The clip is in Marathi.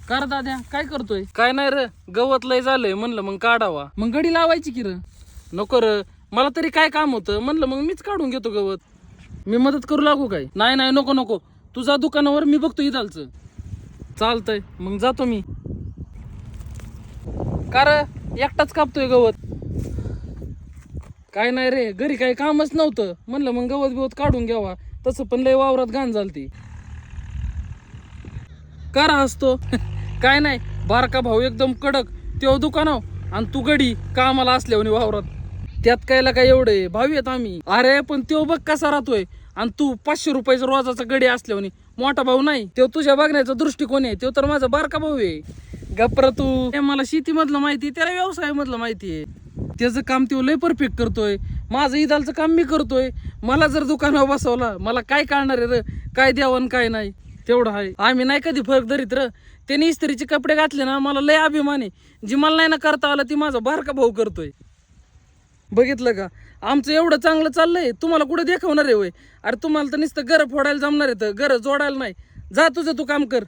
कर दाद्या, काय करतोय? काय नाही र, गवत लय झालंय म्हणलं मग काढावा. मग गडी लावायची की र? नको र, मला तरी काय काम होतं म्हणलं मग मीच काढून घेतो गवत. मी मदत करू लागू काय? नाही नाही, नको नको, तुझ्या दुकानावर मी बघतो इथालचं. चालतंय, मग जातो मी. कार एकटाच कापतोय गवत? काय नाही रे, घरी काही कामच नव्हतं म्हणलं मग गवत बिवत काढून घ्यावा. तसं पण लय वावरात घाण झालती. कर हसतो? काय नाही, बारका भाऊ एकदम कडक त्यो दुकानाव आणि तू गडी कामाला असल्यावर वावरात. त्यात कायला काय एवढे भावी आहेत आम्ही. अरे पण त्यो बघ कसा राहतोय आणि तू 500 रुपयाचा रोजाचा गडी असल्यावर. मोठा भाऊ नाही तो, तुझ्या बघण्याचा दृष्टिकोन आहे तो, तर माझा बारका भाऊ आहे. गप्र तू. मला शेती मधलं माहिती, त्याला व्यवसाय मधलं माहिती आहे. त्याचं काम तो लय परफेक्ट करतोय. माझं इदालचं काम मी करतोय. मला जर दुकानावर बसवला मला काय कळणार आहे र, काय द्यावं काय नाही. तेवढं आहे. आम्ही नाही कधी फरक धरीत र. त्याने इस्त्रीचे कपडे घातले ना मला लय अभिमान आहे. जी मला नाही ना करता आलं ती माझा बारका भाऊ करतोय. बघितलं का, आमचं एवढं चांगलं चाललंय, तुम्हाला कुठे दाखवणार आहे होय? अरे तुम्हाला तर नुसतं घर फोडायला जमणार आहे, तर घर जोडायला नाही. जा तुझं तू काम कर.